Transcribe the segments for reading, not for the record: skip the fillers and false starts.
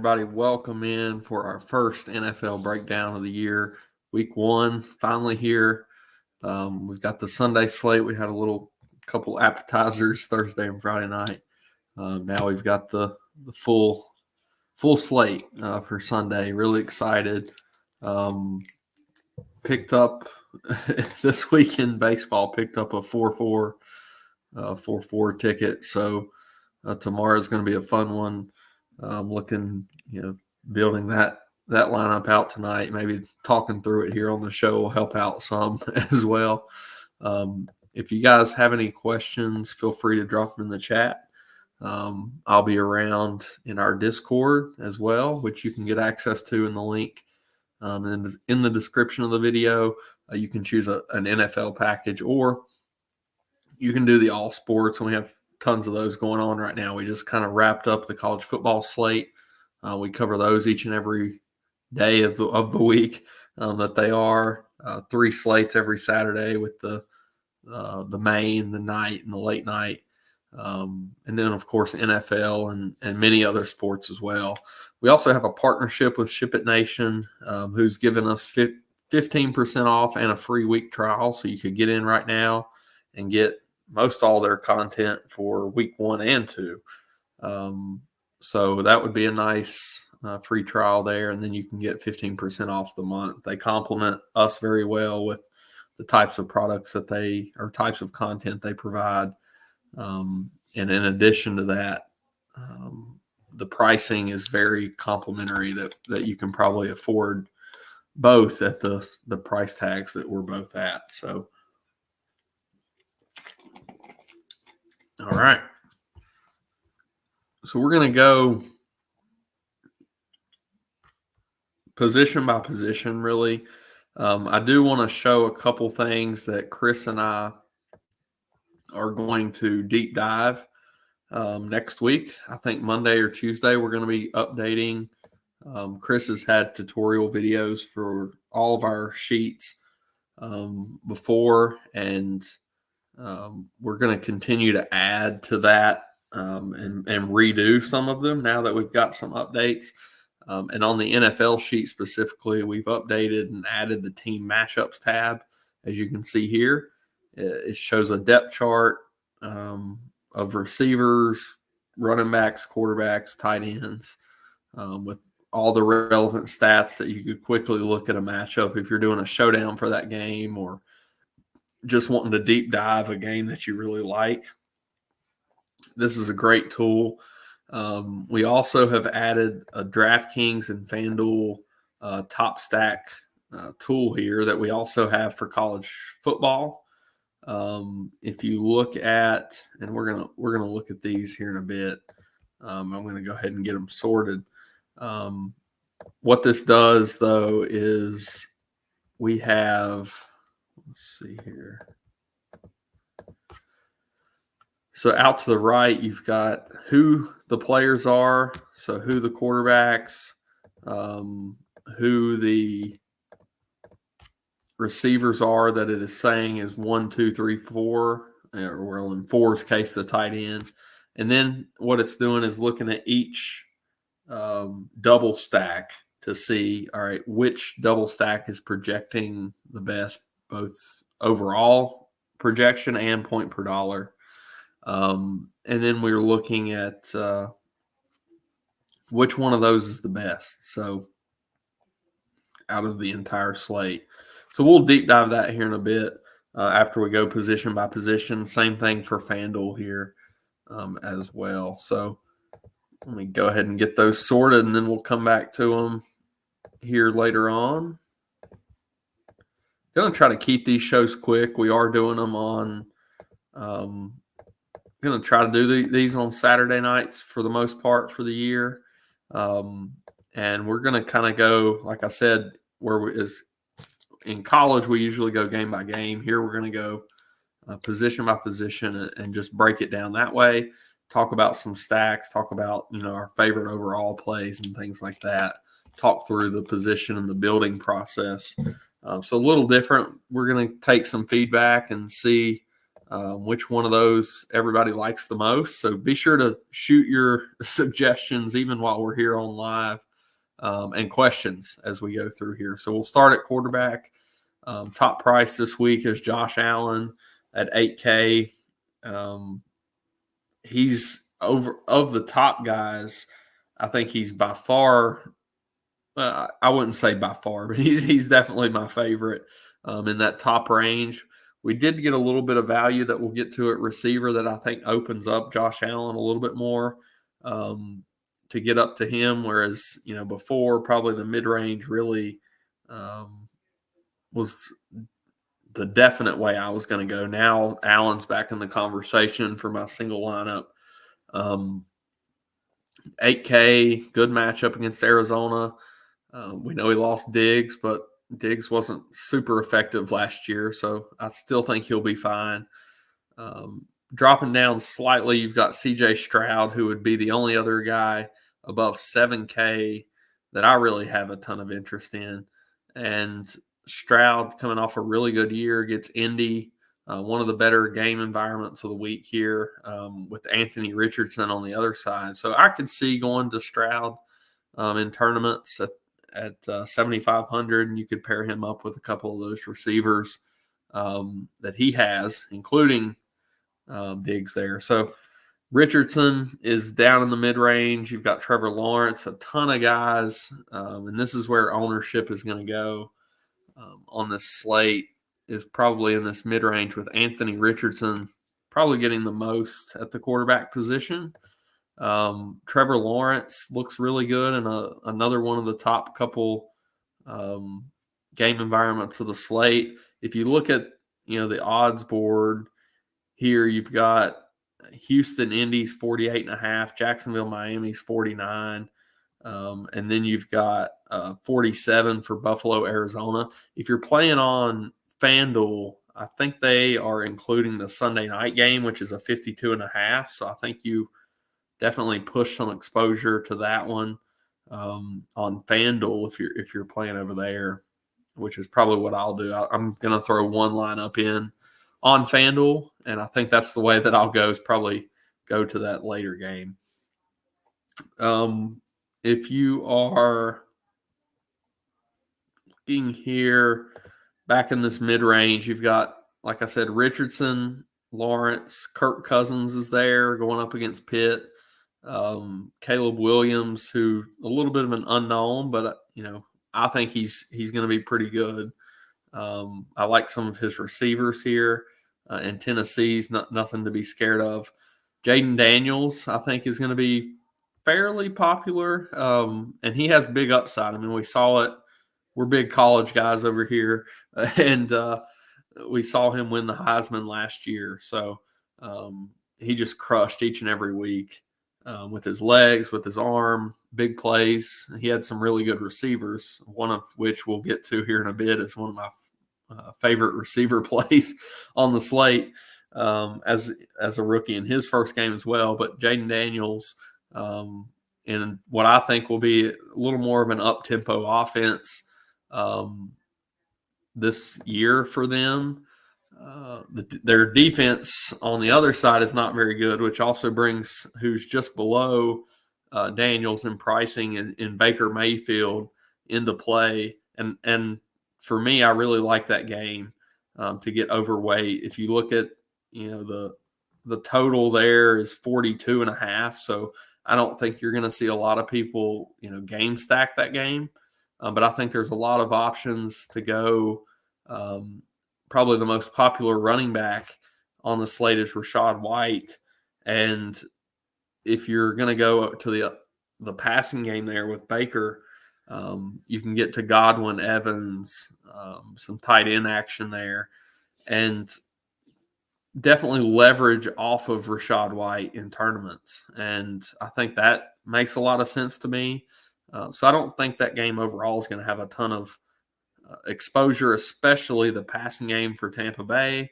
everybody. Welcome in for our first NFL breakdown of the year. Week 1, finally here. We've got the Sunday slate. We had a couple appetizers Thursday and Friday night. Now we've got the full slate for Sunday. Really excited. Picked up this weekend baseball. Picked up a 4-4 ticket. So tomorrow's going to be a fun one. Looking, building that lineup out tonight. Maybe talking through it here on the show will help out some as well. If you guys have any questions, feel free to drop them in the chat. I'll be around in our Discord as well, which you can get access to in the link in the description of the video. You can choose an NFL package, or you can do the all sports, and we have tons of those going on right now. We just kind of wrapped up the college football slate. We cover those each and every day of the week that they are. 3 slates every Saturday with the main, the night, and the late night. And then, of course, NFL and many other sports as well. We also have a partnership with Ship It Nation, who's given us 15% off and a free week trial. So you could get in right now and get most all their content for week 1 and 2. So that would be a nice free trial there. And then you can get 15% off the month. They complement us very well with the types of products types of content they provide. And in addition to that, the pricing is very complimentary that you can probably afford both at the price tags that we're both at. So, all right. So we're going to go position by position, really. I do want to show a couple things that Chris and I are going to deep dive next week. I think Monday or Tuesday we're going to be updating. Chris has had tutorial videos for all of our sheets before, and we're going to continue to add to that and redo some of them now that we've got some updates. And on the NFL sheet specifically, we've updated and added the team matchups tab. As you can see here, it shows a depth chart of receivers, running backs, quarterbacks, tight ends, with all the relevant stats that you could quickly look at a matchup if you're doing a showdown for that game or just wanting to deep dive a game that you really like. This is a great tool. We also have added a DraftKings and FanDuel top stack tool here that we also have for college football. If you look at, and we're gonna look at these here in a bit. I'm going to go ahead and get them sorted. What this does, though, is we have, let's see here. So out to the right, you've got who the players are, so who the quarterbacks, who the receivers are that it is saying is 1, 2, 3, 4, or well, in 4's case, the tight end. And then what it's doing is looking at each double stack to see, all right, which double stack is projecting the best, both overall projection and point per dollar. And then we're looking at which one of those is the best. So out of the entire slate. So we'll deep dive that here in a bit after we go position by position. Same thing for FanDuel here as well. So let me go ahead and get those sorted, and then we'll come back to them here later on. Going to try to keep these shows quick. We are doing them on going to try to do these on Saturday nights for the most part for the year. And we're going to kind of go, like I said, in college, we usually go game by game. Here, we're going to go position by position and just break it down that way. Talk about some stacks, talk about, our favorite overall plays and things like that. Talk through the position and the building process. So a little different. We're going to take some feedback and see which one of those everybody likes the most. So be sure to shoot your suggestions even while we're here on live, and questions as we go through here. So we'll start at quarterback. Top price this week is Josh Allen at 8K. He's over of the top guys. I think he's by far. I wouldn't say by far, but he's definitely my favorite in that top range. We did get a little bit of value that we'll get to at receiver that I think opens up Josh Allen a little bit more to get up to him. Whereas before probably the mid range really was the definite way I was going to go. Now Allen's back in the conversation for my single lineup. 8K, good matchup against Arizona. We know he lost Diggs, but Diggs wasn't super effective last year, so I still think he'll be fine. Dropping down slightly, you've got CJ Stroud, who would be the only other guy above 7K that I really have a ton of interest in. And Stroud, coming off a really good year, gets Indy, one of the better game environments of the week here, with Anthony Richardson on the other side. So I could see going to Stroud in tournaments at 7,500, and you could pair him up with a couple of those receivers that he has, including Diggs there. So Richardson is down in the mid-range. You've got Trevor Lawrence, a ton of guys, and this is where ownership is going to go on this slate, is probably in this mid-range with Anthony Richardson probably getting the most at the quarterback position. Trevor Lawrence looks really good, and another one of the top couple game environments of the slate. If you look at the odds board here, you've got Houston, Indy's 48.5, Jacksonville, Miami's 49, and then you've got 47 for Buffalo, Arizona. If you're playing on FanDuel, I think they are including the Sunday night game, which is a 52.5. So I think you definitely push some exposure to that one on FanDuel if you're playing over there, which is probably what I'll do. I'm going to throw one lineup in on FanDuel, and I think that's the way that I'll go, is probably go to that later game. If you are looking here back in this mid-range, you've got, like I said, Richardson, Lawrence, Kirk Cousins is there going up against Pitt. Caleb Williams, who a little bit of an unknown, but I think he's going to be pretty good. I like some of his receivers here, and Tennessee's nothing to be scared of. Jaden Daniels, I think, is going to be fairly popular, and he has big upside. I mean, we saw it. We're big college guys over here, and we saw him win the Heisman last year. So he just crushed each and every week. With his legs, with his arm, big plays. He had some really good receivers, one of which we'll get to here in a bit is one of my favorite receiver plays on the slate as a rookie in his first game as well. But Jaden Daniels in what I think will be a little more of an up-tempo offense this year for them. Their defense on the other side is not very good, which also brings who's just below Daniels in pricing in Baker Mayfield into play. And for me, I really like that game to get overweight. If you look at the total there is 42.5, so I don't think you're going to see a lot of people game stack that game, but I think there's a lot of options to go. Probably the most popular running back on the slate is Rachaad White. And if you're going to go to the passing game there with Baker, you can get to Godwin, Evans, some tight end action there, and definitely leverage off of Rachaad White in tournaments. And I think that makes a lot of sense to me. So I don't think that game overall is going to have a ton of exposure, especially the passing game for Tampa Bay.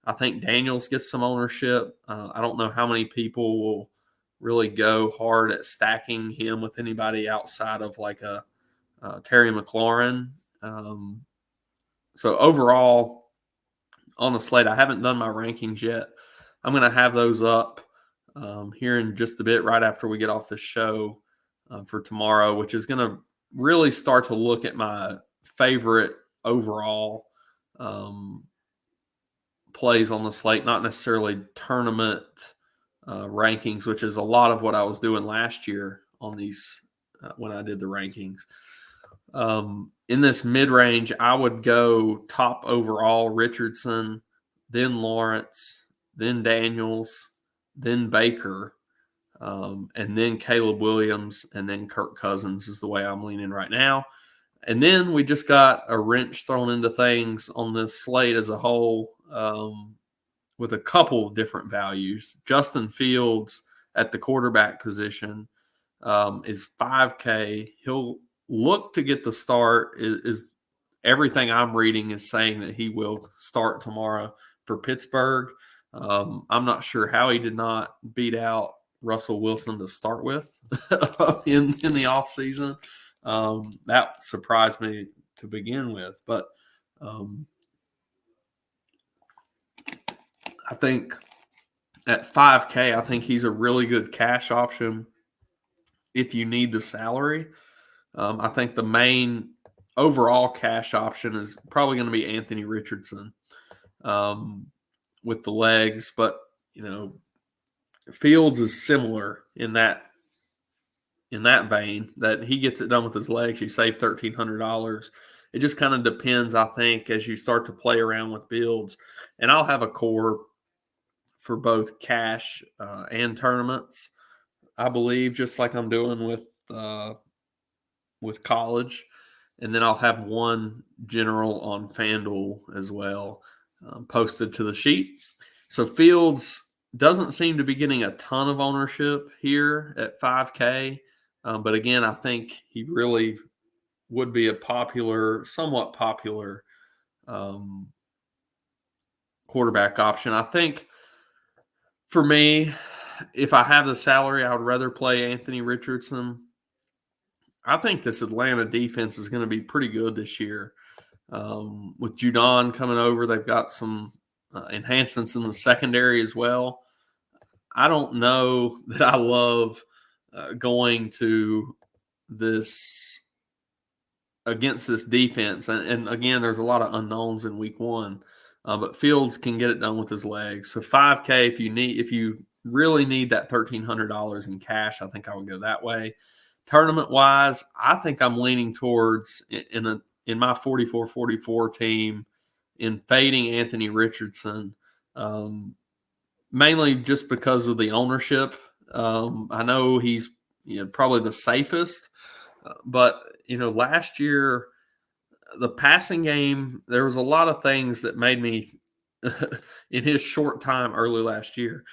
I think Daniels gets some ownership. I don't know how many people will really go hard at stacking him with anybody outside of like a Terry McLaurin. So overall, on the slate. I haven't done my rankings yet. I'm going to have those up here in just a bit, right after we get off the show for tomorrow, which is going to really start to look at my favorite overall plays on the slate, not necessarily tournament rankings, which is a lot of what I was doing last year on these when I did the rankings. In this mid-range, I would go top overall Richardson, then Lawrence, then Daniels, then Baker, and then Caleb Williams, and then Kirk Cousins is the way I'm leaning right now. And then we just got a wrench thrown into things on this slate as a whole with a couple of different values. Justin Fields at the quarterback position is $5K. He'll look to get the start. Is everything I'm reading is saying that he will start tomorrow for Pittsburgh. I'm not sure how he did not beat out Russell Wilson to start with in the offseason. That surprised me to begin with. But I think at $5K, I think he's a really good cash option if you need the salary. I think the main overall cash option is probably going to be Anthony Richardson with the legs. But, Fields is similar in that vein, that he gets it done with his legs. You save $1,300. It just kind of depends, I think, as you start to play around with builds. And I'll have a core for both cash and tournaments, I believe, just like I'm doing with college. And then I'll have one general on FanDuel as well posted to the sheet. So Fields doesn't seem to be getting a ton of ownership here at $5K. But again, I think he really would be a somewhat popular quarterback option. I think for me, if I have the salary, I would rather play Anthony Richardson. I think this Atlanta defense is going to be pretty good this year. With Judon coming over, they've got some enhancements in the secondary as well. I don't know that I love going to this against this defense. And again, there's a lot of unknowns in week one, but Fields can get it done with his legs. So $5K, if you really need that $1,300 in cash, I think I would go that way. Tournament wise, I think I'm leaning towards in my 44-44 team in fading Anthony Richardson, mainly just because of the ownership. I know he's probably the safest, but last year the passing game, there was a lot of things that made me in his short time early last year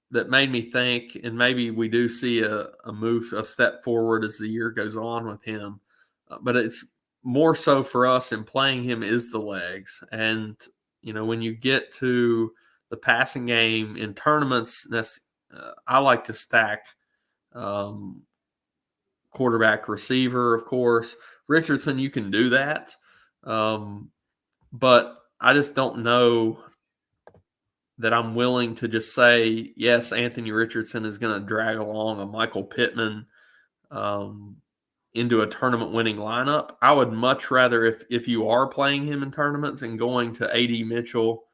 that made me think, and maybe we do see a step forward as the year goes on with him. But it's more so for us in playing him is the legs. And, when you get to the passing game in tournaments, I like to stack quarterback receiver, of course. Richardson, you can do that. But I just don't know that I'm willing to just say, yes, Anthony Richardson is going to drag along a Michael Pittman into a tournament-winning lineup. I would much rather, if you are playing him in tournaments, and going to A.D. Mitchell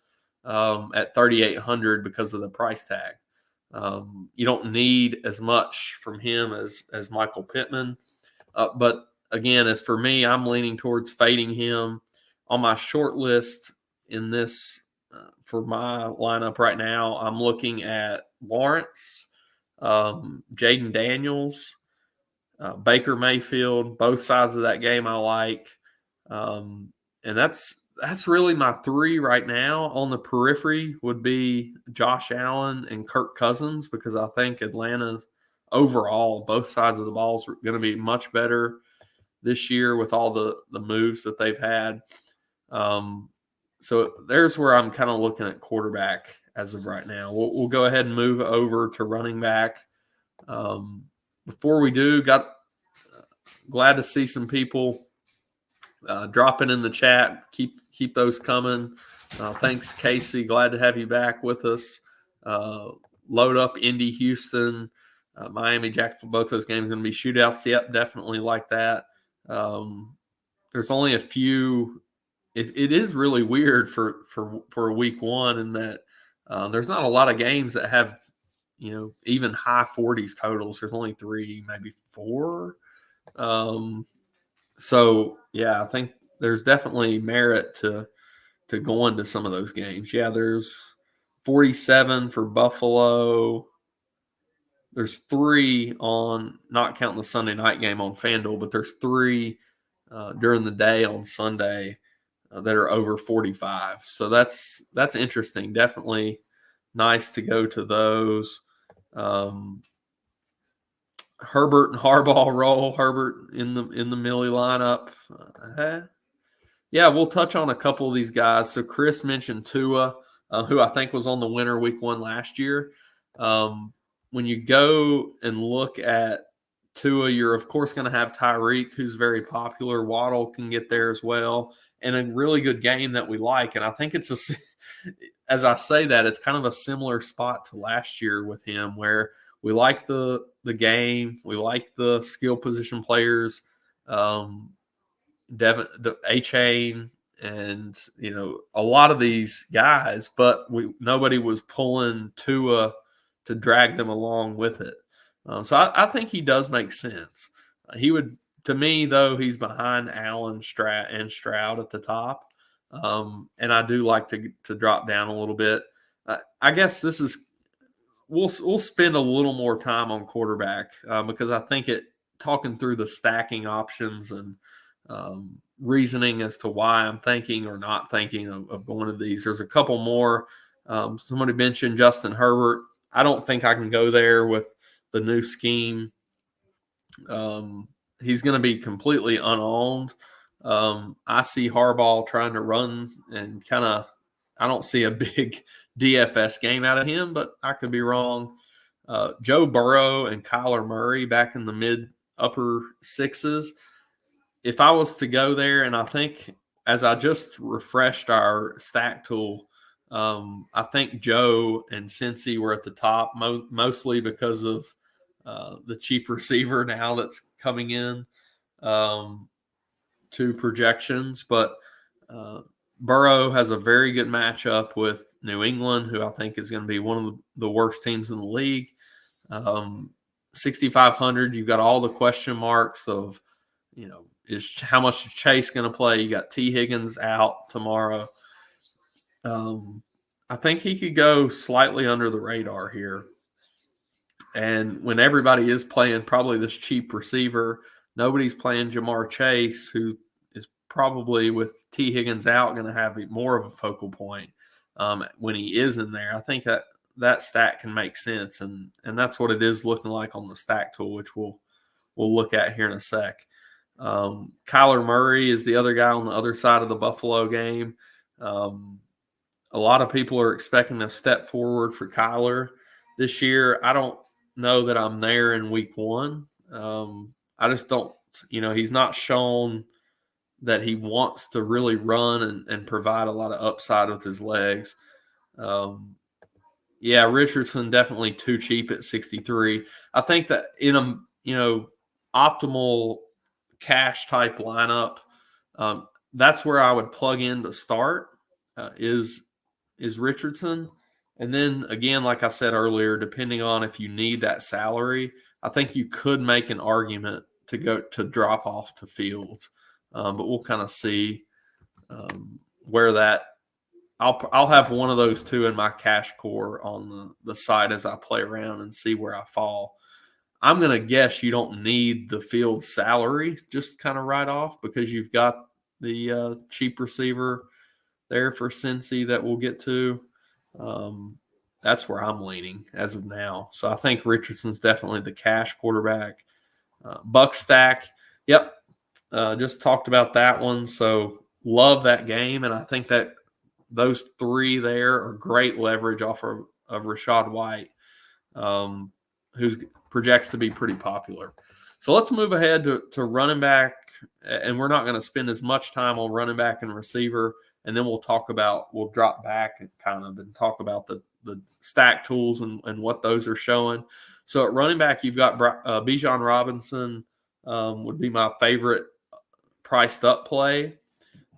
at $3,800 because of the price tag. You don't need as much from him as Michael Pittman. But again, as for me, I'm leaning towards fading him. On my short list in this for my lineup right now, I'm looking at Lawrence, Jaden Daniels, Baker Mayfield. Both sides of that game I like. And that's really my three right now. On the periphery would be Josh Allen and Kirk Cousins, because I think Atlanta overall, both sides of the ball, is going to be much better this year with all the moves that they've had. So there's where I'm kind of looking at quarterback as of right now. We'll go ahead and move over to running back. Before we do, glad to see some people Drop it in the chat. Keep those coming. Thanks, Casey. Glad to have you back with us. Load up Indy, Houston, Miami, Jacksonville. Both those games are going to be shootouts. Yep, definitely like that. There's only a few. It is really weird for a week one in that there's not a lot of games that have even high 40s totals. There's only 3, maybe 4. So yeah, I think there's definitely merit to going to some of those games. Yeah, there's 47 for Buffalo. There's 3 on, not counting the Sunday night game on FanDuel, but there's 3 during the day on Sunday that are over 45. So that's interesting. Definitely nice to go to those. Herbert and Harbaugh roll. Herbert in the Millie lineup. Yeah, we'll touch on a couple of these guys. So Chris mentioned Tua, who I think was on the winner week one last year. When you go and look at Tua, you're of course going to have Tyreek, who's very popular. Waddle can get there as well, and a really good game that we like. And I think it's as I say that, it's kind of a similar spot to last year with him, where we like the game, we like the skill position players. A-Chain, and a lot of these guys, but nobody was pulling Tua to drag them along with it. So I think he does make sense. He would, to me, though, he's behind Allen, Stroud at the top, and I do like to drop down a little bit. I guess this is we'll spend a little more time on quarterback because I think talking through the stacking options and reasoning as to why I'm thinking or not thinking of going to these. There's a couple more. Somebody mentioned Justin Herbert. I don't think I can go there with the new scheme. He's going to be completely unowned. I see Harbaugh trying to run and I don't see a big DFS game out of him, but I could be wrong. Joe Burrow and Kyler Murray back in the mid-upper 6s. If I was to go there, and I think as I just refreshed our stack tool, I think Joe and Cincy were at the top, mostly because of the cheap receiver now that's coming in to projections. But Burrow has a very good matchup with New England, who I think is going to be one of the worst teams in the league. 6,500, you've got all the question marks of, is how much is Chase going to play? You got T. Higgins out tomorrow. I think he could go slightly under the radar here. And when everybody is playing probably this cheap receiver, nobody's playing Jamar Chase, who is probably, with T. Higgins out, going to have more of a focal point when he is in there. I think that stack can make sense, and that's what it is looking like on the stack tool, which we'll look at here in a sec. Kyler Murray is the other guy on the other side of the Buffalo game. A lot of people are expecting a step forward for Kyler this year. I don't know that I'm there in week one. I just don't, he's not shown that he wants to really run and provide a lot of upside with his legs. Yeah, Richardson definitely too cheap at 63. I think that in a, optimal cash type lineup, that's where I would plug in to start is Richardson. And then again, like I said earlier, depending on if you need that salary, I think you could make an argument to drop off to Fields. But we'll kind of see where that I'll have one of those two in my cash core on the side as I play around and see where I fall. I'm going to guess you don't need the Field salary just kind of right off because you've got the cheap receiver there for Cincy that we'll get to. That's where I'm leaning as of now. So I think Richardson's definitely the cash quarterback. Buck stack, yep. Just talked about that one. So love that game, and I think that those 3 there are great leverage off of Rachaad White, who projects to be pretty popular. So let's move ahead to running back and we're not going to spend as much time on running back and receiver. And then we'll drop back and talk about the stack tools and what those are showing. So at running back, you've got Bijan Robinson would be my favorite priced up play.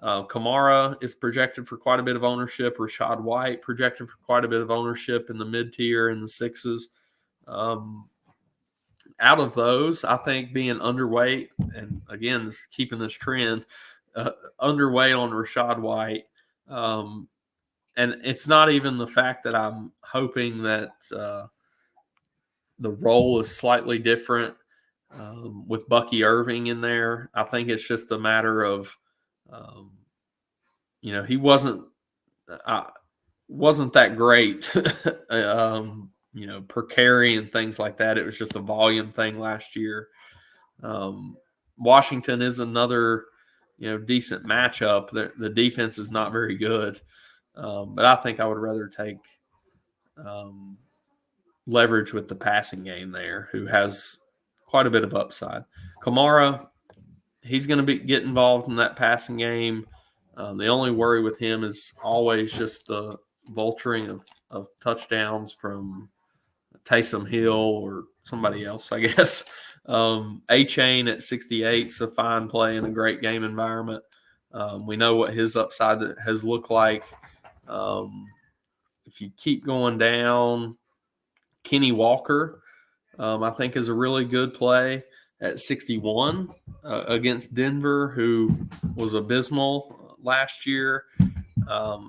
Kamara is projected for quite a bit of ownership. Rachaad White projected for quite a bit of ownership in the mid-tier and the sixes. Out of those, I think being underweight, and again, keeping this trend, underweight on Rachaad White. And it's not even the fact that I'm hoping that the role is slightly different with Bucky Irving in there. I think it's just a matter of, he wasn't that great, per carry and things like that. It was just a volume thing last year. Washington is another, decent matchup. The defense is not very good, but I think I would rather take leverage with the passing game there, who has quite a bit of upside. Kamara, he's going to get involved in that passing game. The only worry with him is always just the vulturing of touchdowns from Taysom Hill or somebody else, I guess. A-Chain at 68 is a fine play in a great game environment. We know what his upside has looked like. If you keep going down, Kenny Walker, I think, is a really good play at 61 against Denver, who was abysmal last year.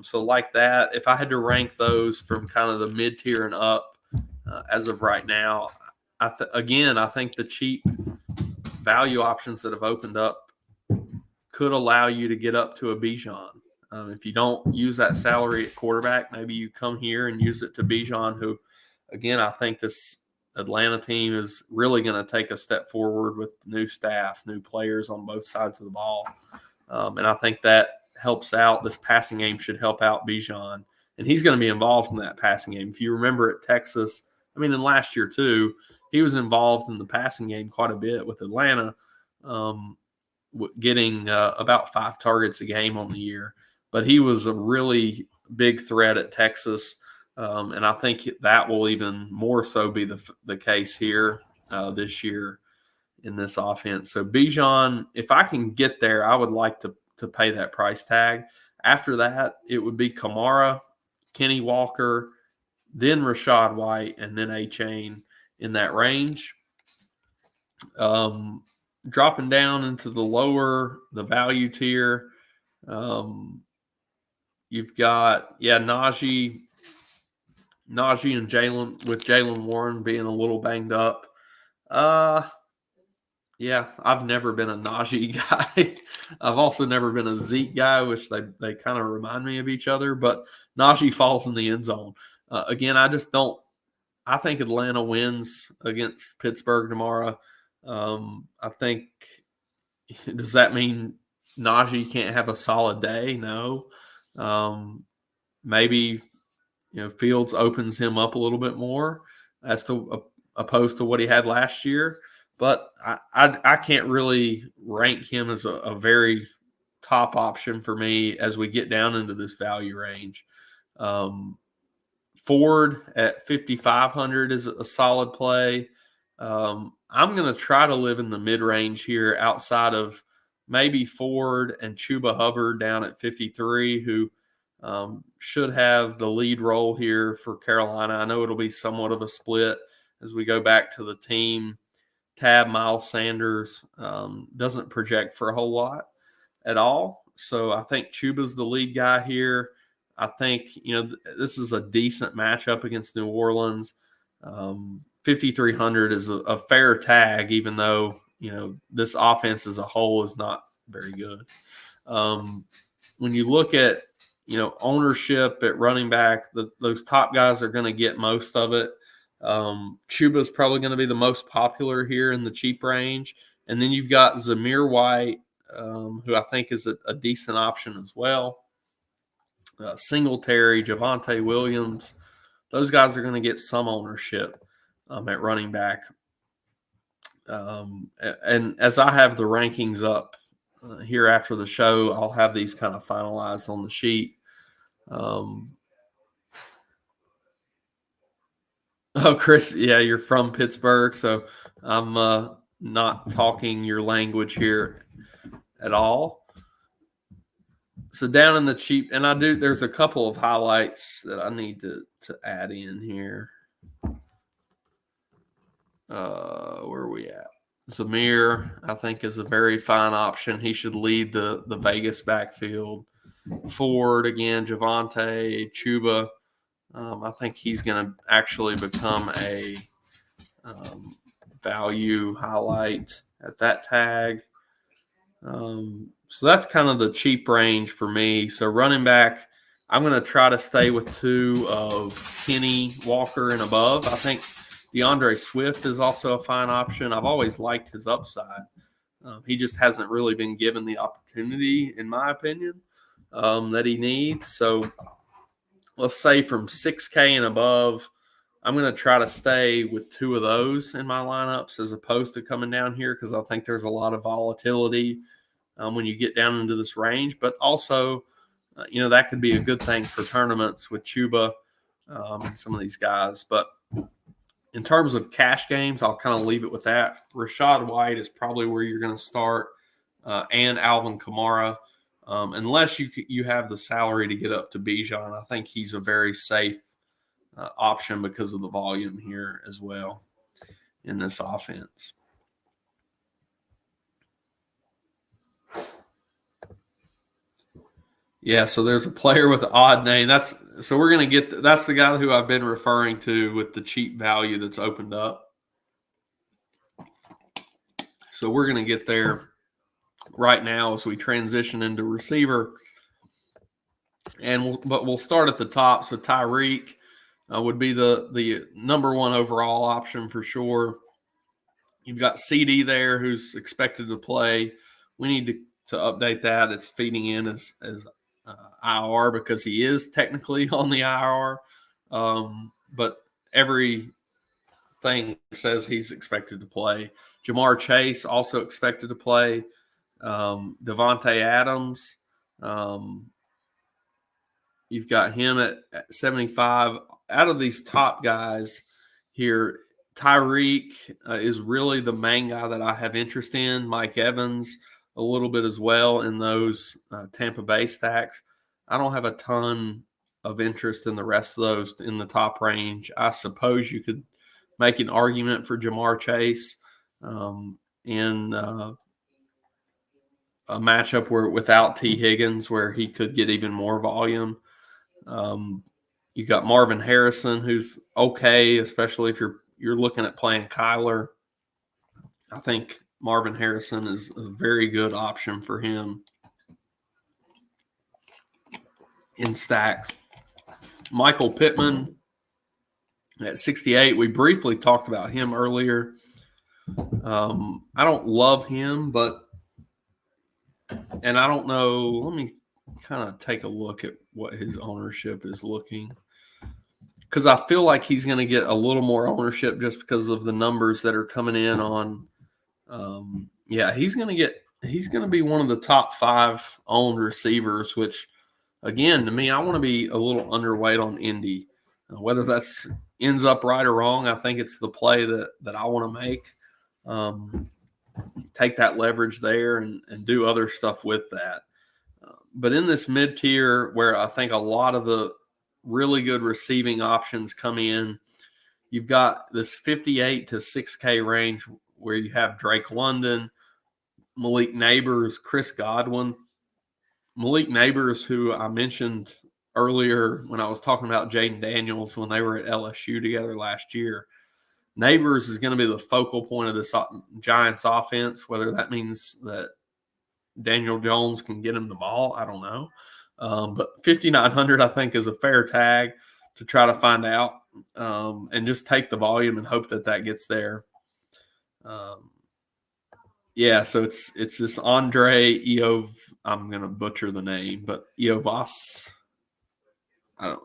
So like that, if I had to rank those from kind of the mid-tier and up as of right now, I think the cheap value options that have opened up could allow you to get up to a Bijan. If you don't use that salary at quarterback, maybe you come here and use it to Bijan, who, again, I think this Atlanta team is really going to take a step forward with new staff, new players on both sides of the ball. And I think that helps out. This passing game should help out Bijan. And he's going to be involved in that passing game. If you remember at Texas, and last year too, he was involved in the passing game quite a bit with Atlanta, getting about 5 targets a game on the year. But he was a really big threat at Texas. And I think that will even more so be the case here this year in this offense. So Bijan, if I can get there, I would like to pay that price tag. After that, it would be Kamara, Kenny Walker, then Rachaad White, and then A-Chain in that range. Dropping down into the value tier, you've got, Najee and Jaylen Warren being a little banged up. I've never been a Najee guy. I've also never been a Zeke guy, which they kind of remind me of each other. But Najee falls in the end zone. Again, I think Atlanta wins against Pittsburgh tomorrow. I think, does that mean Najee can't have a solid day? No. Maybe, Fields opens him up a little bit more as to opposed to what he had last year. But I can't really rank him as a very top option for me as we get down into this value range. Ford at 5,500 is a solid play. I'm going to try to live in the mid-range here outside of maybe Ford and Chuba Hubbard down at 53, who should have the lead role here for Carolina. I know it'll be somewhat of a split as we go back to the team tab. Miles Sanders doesn't project for a whole lot at all. So I think Chuba's the lead guy here. I think, this is a decent matchup against New Orleans. 5,300 is a fair tag, even though, this offense as a whole is not very good. When you look at, ownership at running back, those top guys are going to get most of it. Chuba is probably going to be the most popular here in the cheap range. And then you've got Zamir White, who I think is a decent option as well. Singletary, Javonte Williams, those guys are going to get some ownership at running back. And as I have the rankings up here after the show, I'll have these kind of finalized on the sheet. Oh, Chris, yeah, you're from Pittsburgh, so I'm not talking your language here at all. So down in the cheap, and there's a couple of highlights that I need to add in here. Where are we at? Zamir, I think, is a very fine option. He should lead the Vegas backfield. Ford, again, Javonte, Chuba. I think he's going to actually become a value highlight at that tag. So that's kind of the cheap range for me. So running back, I'm going to try to stay with 2 of Kenny, Walker, and above. I think DeAndre Swift is also a fine option. I've always liked his upside. He just hasn't really been given the opportunity, in my opinion, that he needs. So let's say from 6K and above, I'm going to try to stay with 2 of those in my lineups as opposed to coming down here because I think there's a lot of volatility when you get down into this range. But also, that could be a good thing for tournaments with Chuba and some of these guys. But in terms of cash games, I'll kind of leave it with that. Rashad White is probably where you're going to start, and Alvin Kamara. Unless you have the salary to get up to Bijan, I think he's a very safe option because of the volume here as well in this offense. Yeah, so there's a player with an odd name. That's the guy who I've been referring to with the cheap value that's opened up. So we're going to get there right now as we transition into receiver. But we'll start at the top. So Tyreek would be the number 1 overall option for sure. You've got CD there who's expected to play. We need to update that. It's feeding in as IR because he is technically on the IR. But everything says he's expected to play. Jamar Chase also expected to play. Devontae Adams. You've got him at 75. Out of these top guys here, Tyreek is really the main guy that I have interest in. Mike Evans a little bit as well in those Tampa Bay stacks. I don't have a ton of interest in the rest of those in the top range. I suppose you could make an argument for Jamar Chase in a matchup where without T. Higgins where he could get even more volume. You got Marvin Harrison, who's okay, especially if you're looking at playing Kyler. I think Marvin Harrison is a very good option for him in stacks. Michael Pittman at 68. We briefly talked about him earlier. I don't love him, and I don't know. Let me kind of take a look at what his ownership is looking, because I feel like he's going to get a little more ownership just because of the numbers that are coming in on. He's going to be one of the top 5 owned receivers, which again, to me, I want to be a little underweight on Indy. Whether that's ends up right or wrong, I think it's the play that I want to make. Take that leverage there and do other stuff with that. But in this mid-tier where I think a lot of the really good receiving options come in, you've got this 58 to 6K range where you have Drake London, Malik Neighbors, Chris Godwin. Malik Neighbors, who I mentioned earlier when I was talking about Jaden Daniels when they were at LSU together last year. Neighbors is going to be the focal point of this Giants offense, whether that means that Daniel Jones can get him the ball. I don't know. But 5,900, I think, is a fair tag to try to find out and just take the volume and hope that gets there. So it's this Andre Eov. I'm going to butcher the name, but Eovas. I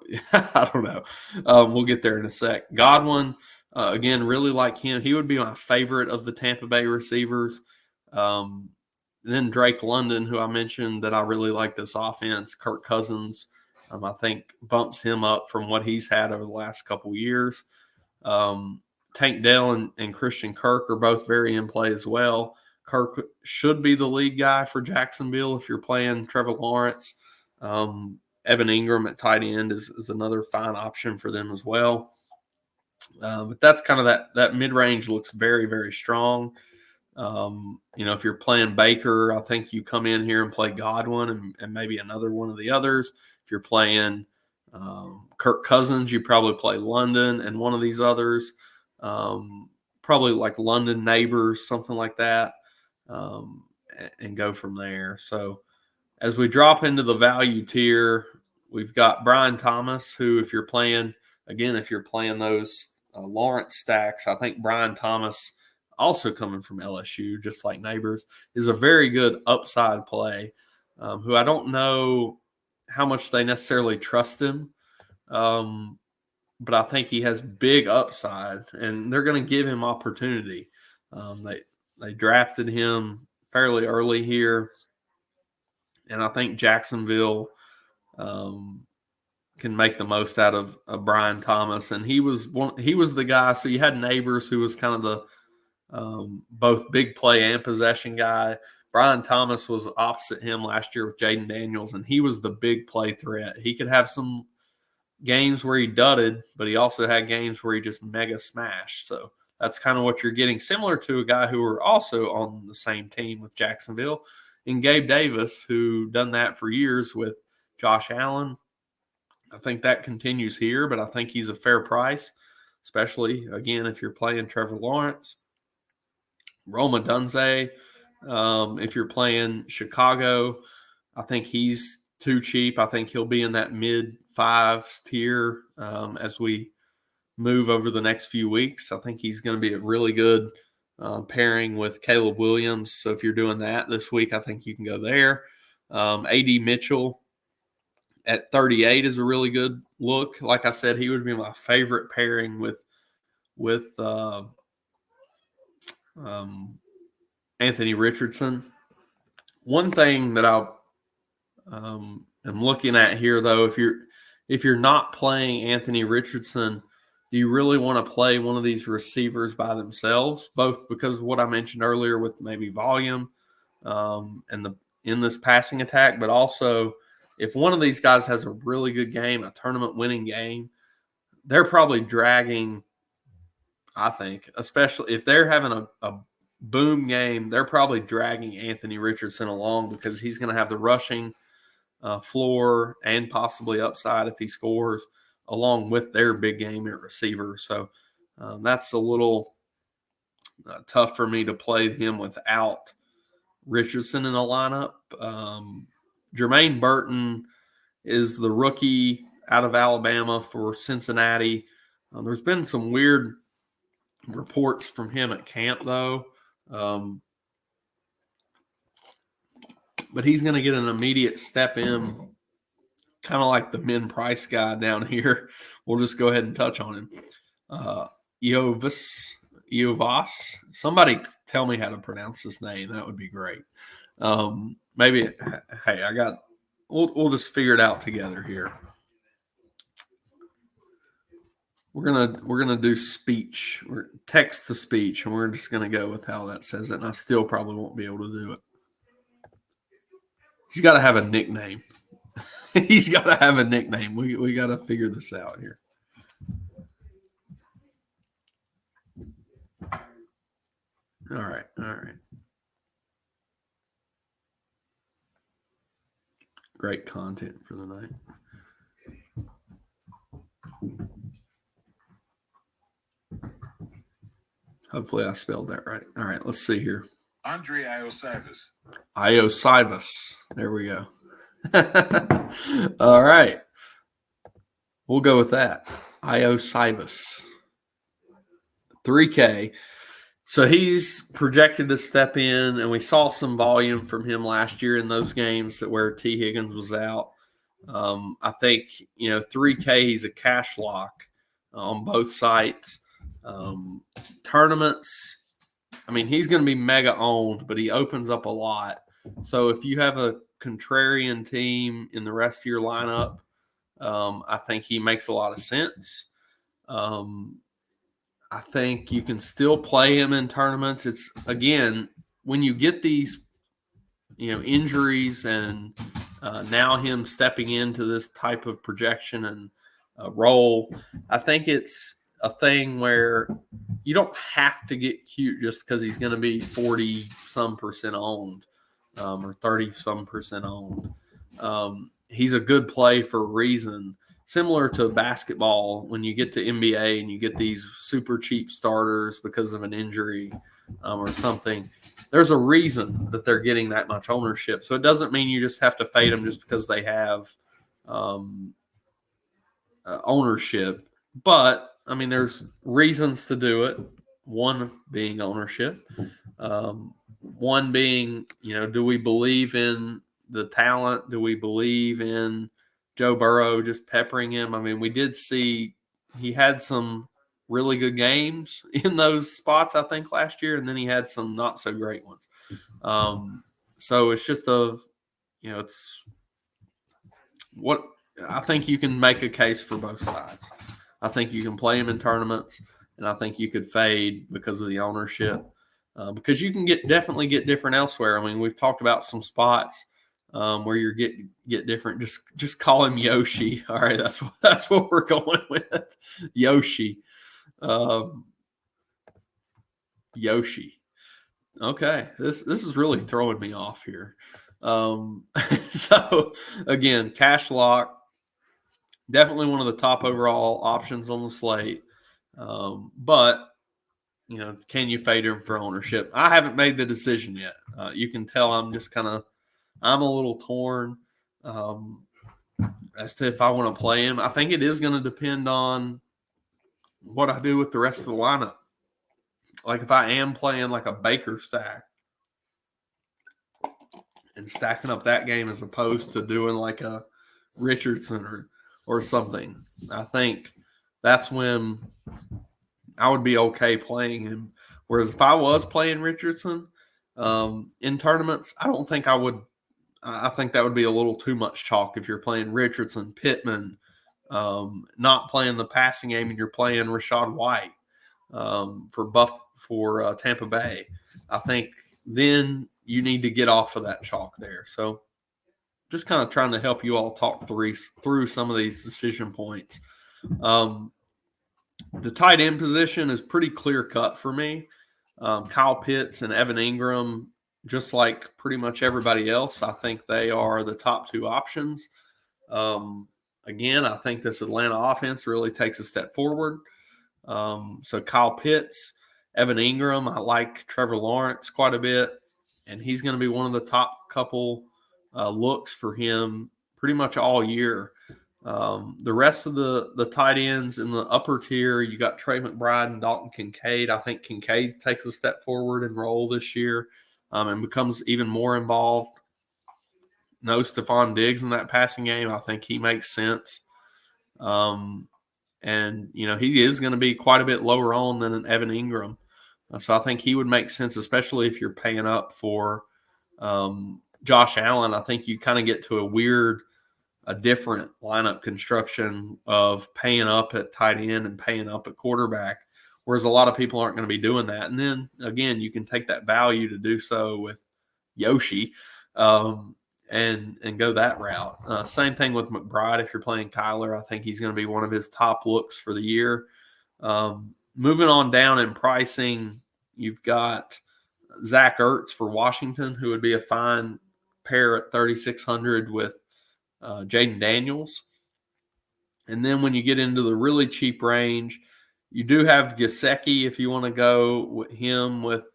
don't know. We'll get there in a sec. Godwin, Again, really like him. He would be my favorite of the Tampa Bay receivers. Then Drake London, who I mentioned that I really like this offense. Kirk Cousins, I think bumps him up from what he's had over the last couple years. Tank Dell and Christian Kirk are both very in play as well. Kirk should be the lead guy for Jacksonville if you're playing Trevor Lawrence. Evan Ingram at tight end is another fine option for them as well. But that's kind of that mid-range looks very, very strong. If you're playing Baker, I think you come in here and play Godwin and maybe another one of the others. If you're playing Kirk Cousins, you probably play London and one of these others. Probably like London Neighbors, something like that, and go from there. So as we drop into the value tier, we've got Brian Thomas, who if you're playing those Lawrence stacks, I think Brian Thomas, also coming from LSU, just like Neighbors, is a very good upside play, who I don't know how much they necessarily trust him, but I think he has big upside, and they're going to give him opportunity. They drafted him fairly early here, and I think Jacksonville can make the most out of Brian Thomas. And he was the guy. So you had Neighbors, who was kind of the both big play and possession guy. Brian Thomas was opposite him last year with Jaden Daniels, and he was the big play threat. He could have some games where he dudded, but he also had games where he just mega smashed. So that's kind of what you're getting, similar to a guy who were also on the same team with Jacksonville, and Gabe Davis, who done that for years with Josh Allen. I think that continues here, but I think he's a fair price, especially, again, if you're playing Trevor Lawrence. Roma Dunze, if you're playing Chicago, I think he's too cheap. I think he'll be in that mid-fives tier as we move over the next few weeks. I think he's going to be a really good pairing with Caleb Williams. So if you're doing that this week, I think you can go there. A.D. Mitchell at 38 is a really good look. Like I said, he would be my favorite pairing with Anthony Richardson. One thing that I am looking at here, though, if you're not playing Anthony Richardson, do you really want to play one of these receivers by themselves? Both because of what I mentioned earlier with maybe volume in this passing attack, but also if one of these guys has a really good game, a tournament-winning game, they're probably dragging, I think, especially if they're having a boom game, they're probably dragging Anthony Richardson along because he's going to have the rushing floor and possibly upside if he scores, along with their big game at receiver. So that's a little tough for me to play him without Richardson in the lineup. Jermaine Burton is the rookie out of Alabama for Cincinnati. There's been some weird reports from him at camp, though. But he's going to get an immediate step in, kind of like the min price guy down here. We'll just go ahead and touch on him. Eovas. Somebody tell me how to pronounce this name. That would be great. Maybe, hey, we'll just figure it out together here. We're gonna do speech, or text to speech, and we're just gonna go with how that says it. And I still probably won't be able to do it. He's got to have a nickname. He's got to have a nickname. We got to figure this out here. All right. Great content for the night. Hopefully I spelled that right. All right, let's see here. Andre Iosivas. There we go. All right. We'll go with that. Iosivas. 3K. So he's projected to step in, and we saw some volume from him last year in those games where T. Higgins was out. I think, 3K, he's a cash lock on both sites. Tournaments, I mean, he's going to be mega owned, but he opens up a lot. So if you have a contrarian team in the rest of your lineup, I think he makes a lot of sense. I think you can still play him in tournaments. It's, again, when you get these, injuries and now him stepping into this type of projection and role, I think it's a thing where you don't have to get cute just because he's going to be 40 some percent owned or 30 some percent owned. He's a good play for a reason. Similar to basketball, when you get to NBA and you get these super cheap starters because of an injury or something, there's a reason that they're getting that much ownership. So it doesn't mean you just have to fade them just because they have ownership. But, I mean, there's reasons to do it. One being ownership. One being, do we believe in the talent? Do we believe in Joe Burrow just peppering him? I mean, we did see he had some really good games in those spots, I think, last year, and then he had some not so great ones. So it's just it's what I think you can make a case for both sides. I think you can play him in tournaments, and I think you could fade because of the ownership. Because you can definitely get different elsewhere. I mean, we've talked about some spots where you get different. Just call him Yoshi. All right, that's what we're going with. Yoshi. Yoshi. Okay, this is really throwing me off here. So again, cash lock, definitely one of the top overall options on the slate. But can you fade him for ownership? I haven't made the decision yet. You can tell I'm a little torn as to if I want to play him. I think it is going to depend on what I do with the rest of the lineup. Like if I am playing like a Baker stack and stacking up that game as opposed to doing like a Richardson or something, I think that's when I would be okay playing him. Whereas if I was playing Richardson in tournaments, I don't think I would. I think that would be a little too much chalk if you're playing Richardson, Pittman, not playing the passing game, and you're playing Rachaad White for Tampa Bay. I think then you need to get off of that chalk there. So just kind of trying to help you all talk through some of these decision points. The tight end position is pretty clear cut for me. Kyle Pitts and Evan Ingram, just like pretty much everybody else, I think they are the top two options. Again, I think this Atlanta offense really takes a step forward. So Kyle Pitts, Evan Ingram, I like Trevor Lawrence quite a bit, and he's going to be one of the top couple looks for him pretty much all year. The rest of the tight ends in the upper tier, you got Trey McBride and Dalton Kincaid. I think Kincaid takes a step forward and role this year and becomes even more involved. No Stephon Diggs in that passing game. I think he makes sense. And, he is going to be quite a bit lower on than an Evan Ingram. So I think he would make sense, especially if you're paying up for Josh Allen. I think you kind of get to a different lineup construction of paying up at tight end and paying up at quarterback, whereas a lot of people aren't going to be doing that. And then, again, you can take that value to do so with Yoshi and go that route. Same thing with McBride. If you're playing Kyler, I think he's going to be one of his top looks for the year. Moving on down in pricing, you've got Zach Ertz for Washington, who would be a fine pair at $3,600 with Jaden Daniels. And then when you get into the really cheap range, you do have Gesicki if you want to go with him with,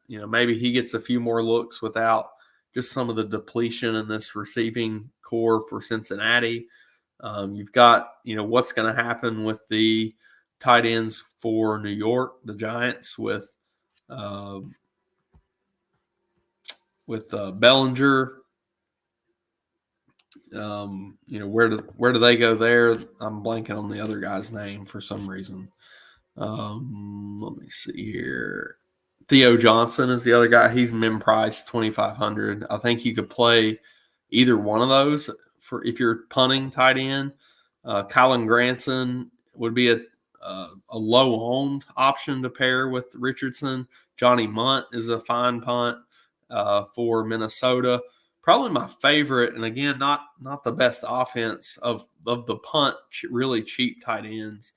maybe he gets a few more looks without just some of the depletion in this receiving core for Cincinnati. You've got, what's going to happen with the tight ends for New York, the Giants with Bellinger. Where do they go there? I'm blanking on the other guy's name for some reason. Let me see here. Theo Johnson is the other guy. He's min price 2,500. I think you could play either one of those for if you're punting tight end. Kylan Granson would be a low owned option to pair with Richardson. Johnny Munt is a fine punt for Minnesota. Probably my favorite, and again, not the best offense of the punt, really cheap tight ends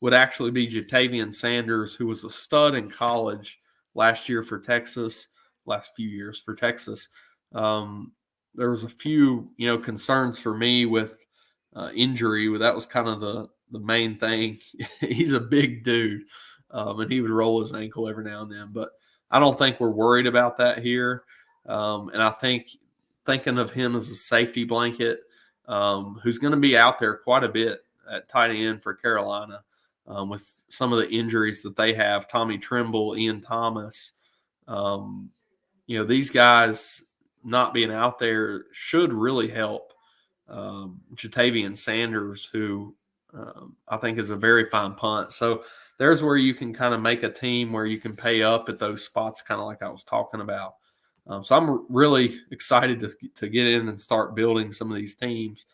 would actually be Jatavian Sanders, who was a stud in college last year for Texas, last few years for Texas. There was a few, concerns for me with injury. That was kind of the main thing. He's a big dude, and he would roll his ankle every now and then. But I don't think we're worried about that here. And I think thinking of him as a safety blanket, who's going to be out there quite a bit at tight end for Carolina. With some of the injuries that they have, Tommy Tremble, Ian Thomas, these guys not being out there should really help Jatavian Sanders, who I think is a very fine punt. So there's where you can kind of make a team where you can pay up at those spots, kind of like I was talking about. So I'm really excited to get in and start building some of these teams.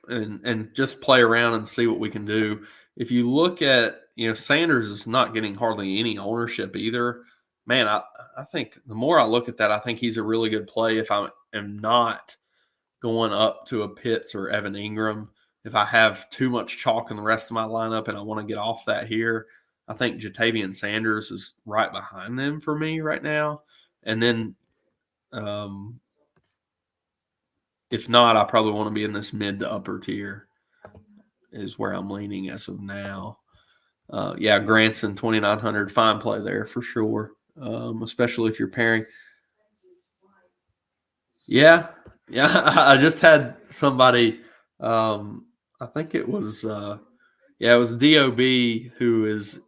And just play around and see what we can do. If you look at, Sanders is not getting hardly any ownership either. Man, I think the more I look at that, I think he's a really good play if I am not going up to a Pitts or Evan Ingram. If I have too much chalk in the rest of my lineup and I want to get off that here, I think Jatavian Sanders is right behind them for me right now. And then if not, I probably want to be in this mid to upper tier is where I'm leaning as of now. Granson, 2,900, fine play there for sure, especially if you're pairing. Yeah. I just had somebody, I think it was, it was DOB, who is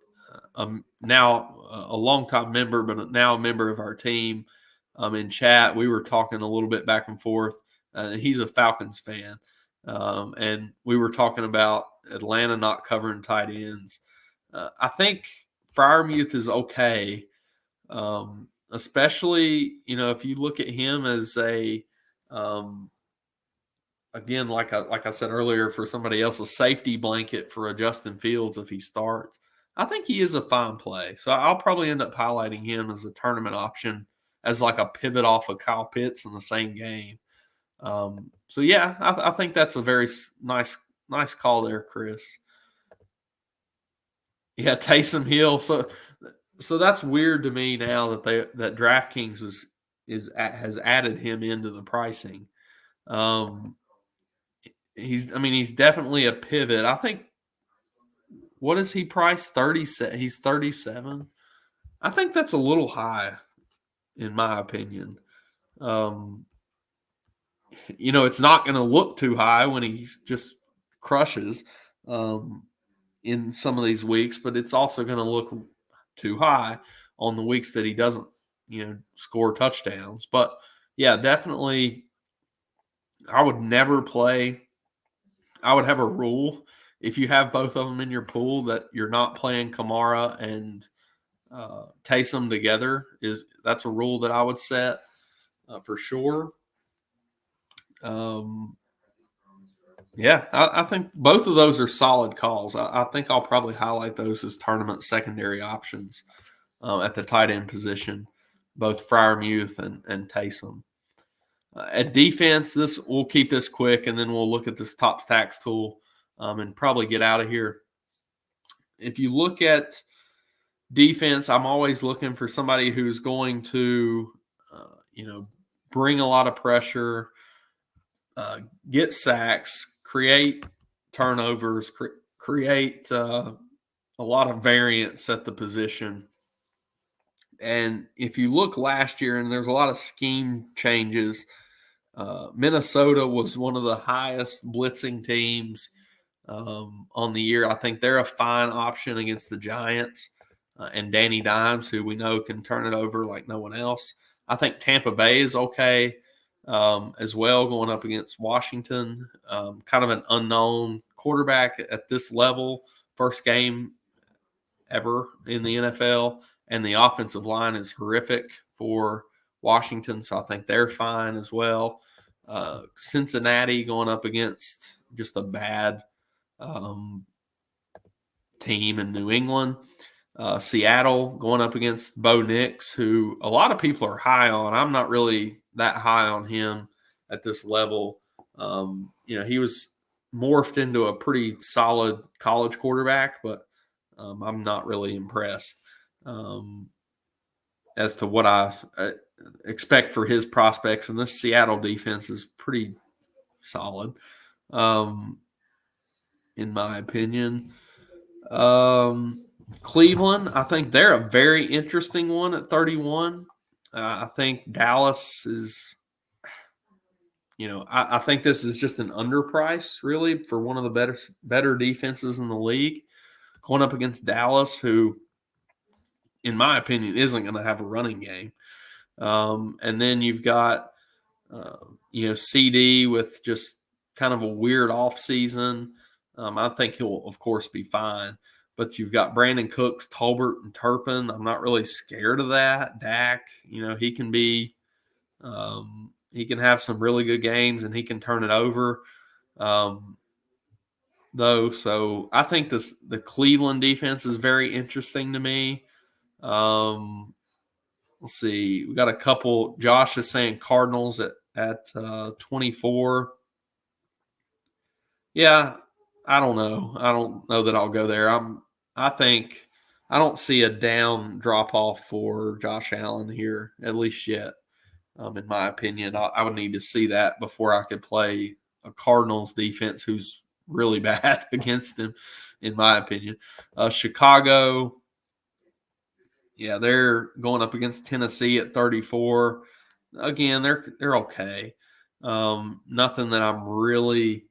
now a longtime member, but now a member of our team. In chat, we were talking a little bit back and forth. He's a Falcons fan. And we were talking about Atlanta not covering tight ends. I think Freiermuth is okay, especially, if you look at him as a, again, like I said earlier, for somebody else, a safety blanket for a Justin Fields if he starts. I think he is a fine play. So I'll probably end up highlighting him as a tournament option as like a pivot off of Kyle Pitts in the same game. I think that's a very nice call there, Chris. Yeah, Taysom Hill. So that's weird to me now that DraftKings has added him into the pricing. He's definitely a pivot. I think, what is he priced? 30. He's 37. I think that's a little high, in my opinion. It's not going to look too high when he just crushes in some of these weeks, but it's also going to look too high on the weeks that he doesn't, score touchdowns. But yeah, definitely, I would never play. I would have a rule if you have both of them in your pool that you're not playing Kamara and Taysom together. That's a rule that I would set for sure. I think both of those are solid calls. I think I'll probably highlight those as tournament secondary options at the tight end position, both Freiermuth and Taysom. At defense, we'll keep this quick, and then we'll look at this top stacks tool and probably get out of here. If you look at defense, I'm always looking for somebody who's going to, bring a lot of pressure, get sacks, create turnovers, create a lot of variance at the position. And if you look last year, and there's a lot of scheme changes, Minnesota was one of the highest blitzing teams on the year. I think they're a fine option against the Giants and Danny Dimes, who we know can turn it over like no one else. I think Tampa Bay is okay. as well, going up against Washington. Kind of an unknown quarterback at this level, first game ever in the NFL, and the offensive line is horrific for Washington, so I think they're fine as well. Cincinnati going up against just a bad team in New England. Seattle going up against Bo Nix, who a lot of people are high on. I'm not really that high on him at this level. He was morphed into a pretty solid college quarterback, but I'm not really impressed as to what I expect for his prospects. And this Seattle defense is pretty solid, in my opinion. Cleveland, I think they're a very interesting one at 31. I think Dallas is, I think this is just an underprice, really, for one of the better defenses in the league. Going up against Dallas, who, in my opinion, isn't going to have a running game. And then you've got, CD with just kind of a weird offseason. I think he'll, of course, be fine. But you've got Brandon Cooks, Tolbert, and Turpin. I'm not really scared of that. Dak, he can be he can have some really good games, and he can turn it over. Though, so I think the Cleveland defense is very interesting to me. Let's see. We got a couple. Josh is saying Cardinals at 24. Yeah, I don't know. I don't know that I'll go there. I think I don't see a down drop off for Josh Allen here, at least yet. In my opinion, I would need to see that before I could play a Cardinals defense who's really bad against him, in my opinion. Chicago, yeah, they're going up against Tennessee at 34. Again, they're okay. Nothing that I'm really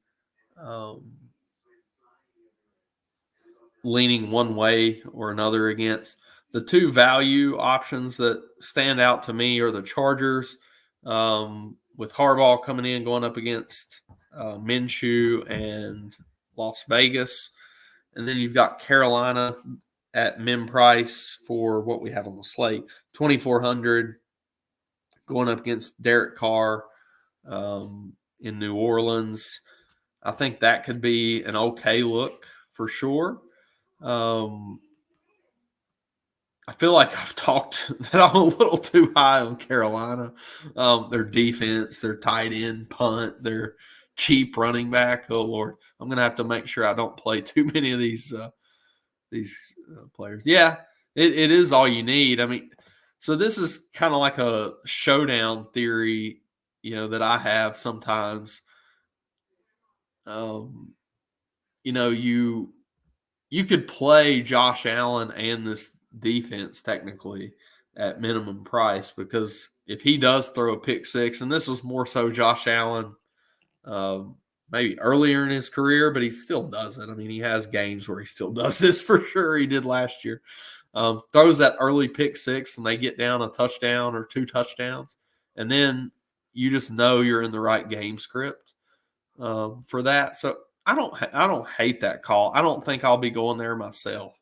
leaning one way or another against. The two value options that stand out to me are the Chargers, with Harbaugh coming in, going up against Minshew and Las Vegas. And then you've got Carolina at min price for what we have on the slate, 2,400, going up against Derek Carr in New Orleans. I think that could be an okay look for sure. I feel like I've talked that I'm a little too high on Carolina. Their defense, their tight end, punt, their cheap running back. Oh Lord, I'm gonna have to make sure I don't play too many of these players. Yeah, it is all you need. I mean, so this is kind of like a showdown theory, that I have sometimes. You could play Josh Allen and this defense technically at minimum price, because if he does throw a pick six, and this is more so Josh Allen maybe earlier in his career, but he still does it. I mean, he has games where he still does this for sure. He did last year. Throws that early pick six and they get down a touchdown or two touchdowns. And then you just know you're in the right game script for that. So I don't hate that call. I don't think I'll be going there myself.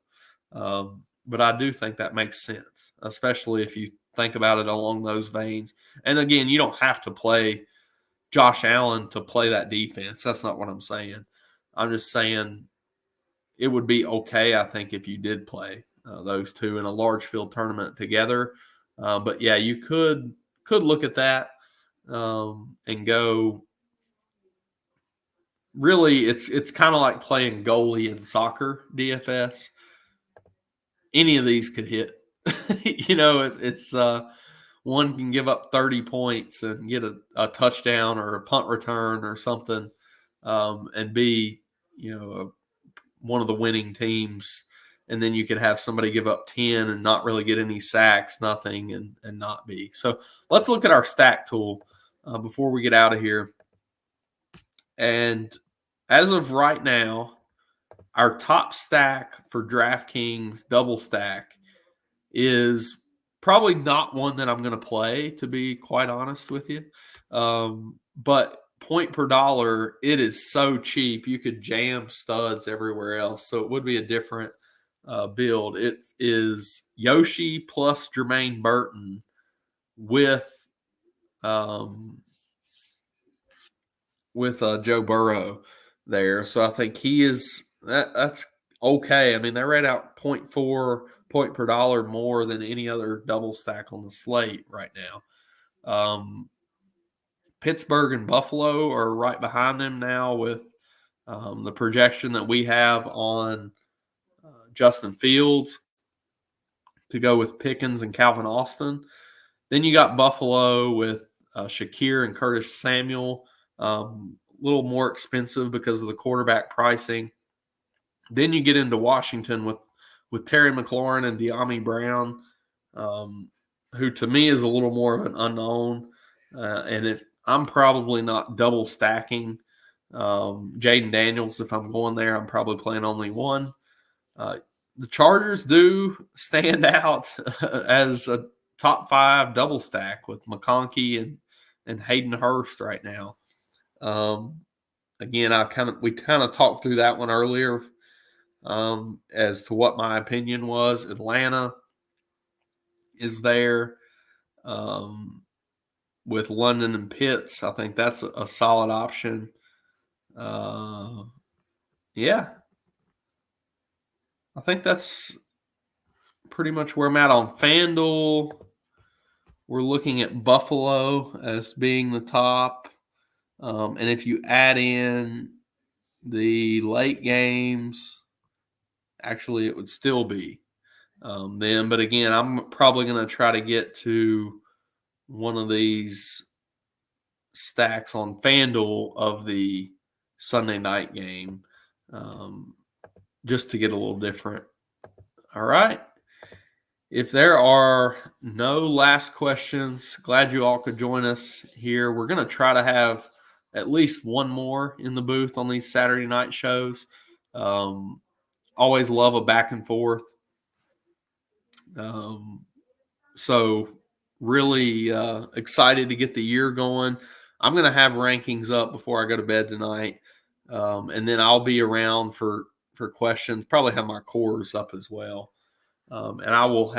But I do think that makes sense, especially if you think about it along those veins. And again, you don't have to play Josh Allen to play that defense. That's not what I'm saying. I'm just saying it would be okay, I think, if you did play those two in a large field tournament together. But yeah, you could look at that and go. Really, it's kind of like playing goalie in soccer DFS. Any of these could hit. It's one can give up 30 points and get a touchdown or a punt return or something, and be one of the winning teams. And then you could have somebody give up 10 and not really get any sacks, nothing, and not be. So let's look at our stack tool before we get out of here. And as of right now, our top stack for DraftKings double stack is Probably not one that I'm going to play, to be quite honest with you. But point per dollar, it is so cheap. You could jam studs everywhere else. So it would be a different build. It is Yoshi plus Jermaine Burton um, with Joe Burrow there. So I think that's okay. I mean, they rate out 0.4 point per dollar more than any other double stack on the slate right now. Pittsburgh and Buffalo are right behind them now with the projection that we have on Justin Fields to go with Pickens and Calvin Austin. Then you got Buffalo with Shakir and Curtis Samuel, a little more expensive because of the quarterback pricing. Then you get into Washington with Terry McLaurin and De'Ami Brown, who to me is a little more of an unknown. And if I'm probably not double stacking Jaden Daniels, if I'm going there, I'm probably playing only one. The Chargers do stand out as a top 5 double stack with McConkey and Hayden Hurst right now. Again, we kind of talked through that one earlier as to what my opinion was. Atlanta is there with London and Pitts. I think that's a solid option. Yeah, I think that's pretty much where I'm at on FanDuel. We're looking at Buffalo as being the top. And if you add in the late games, actually it would still be them. But again, I'm probably going to try to get to one of these stacks on FanDuel of the Sunday night game just to get a little different. All right. If there are no last questions, glad you all could join us here. We're going to try to have at least one more in the booth on these Saturday night shows. Always love a back and forth. So really excited to get the year going. I'm going to have rankings up before I go to bed tonight. And then I'll be around for questions, probably have my cores up as well. And I will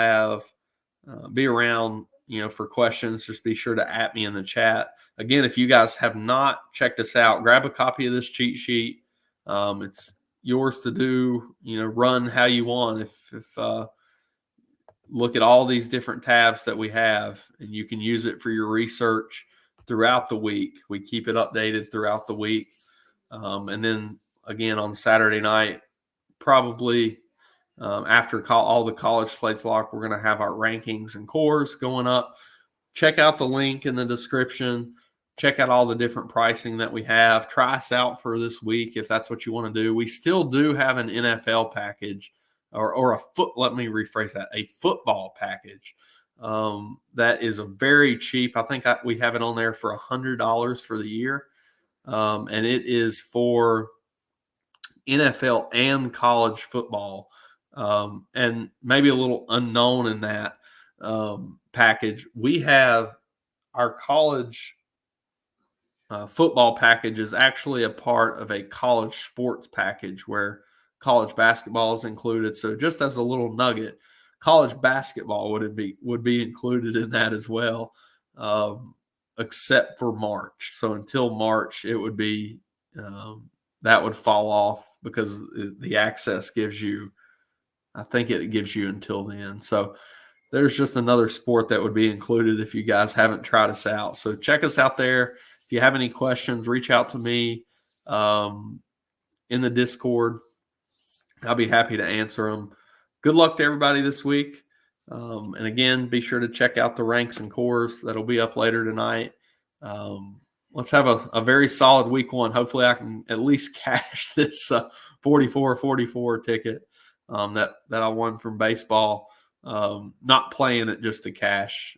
be around, for questions. Just be sure to @ me in the chat. Again, if you guys have not checked us out, grab a copy of this cheat sheet. It's yours to do, run how you want. If look at all these different tabs that we have, and you can use it for your research throughout the week. We keep it updated throughout the week. And then again on Saturday night, probably after all the college slates lock, we're going to have our rankings and cores going up. Check out the link in the description. Check out all the different pricing that we have. Try us out for this week if that's what you want to do. We still do have an NFL package or let me rephrase that, a football package that is a very cheap. I think we have it on there for $100 for the year. And it is for NFL and college football. And maybe a little unknown in that package. We have our college football package is actually a part of a college sports package where college basketball is included. So just as a little nugget, college basketball would be included in that as well, except for March. So until March, it would be that would fall off because the access gives you, I think it gives you until then. So there's just another sport that would be included if you guys haven't tried us out. So check us out there. If you have any questions, reach out to me in the Discord. I'll be happy to answer them. Good luck to everybody this week. And again, be sure to check out the ranks and cores. That'll be up later tonight. Let's have a very solid week one. Hopefully I can at least cash this 44-44 ticket that I won from baseball. Not playing it just to cash,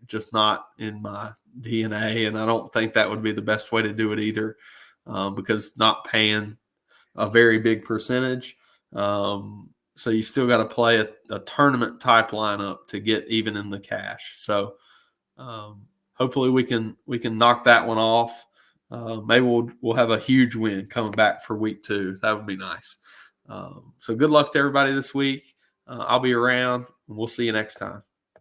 just not in my DNA. And I don't think that would be the best way to do it either, because not paying a very big percentage. So you still got to play a tournament type lineup to get even in the cash. So hopefully we can knock that one off. Maybe we'll have a huge win coming back for week 2. That would be nice. So good luck to everybody this week. I'll be around, and we'll see you next time.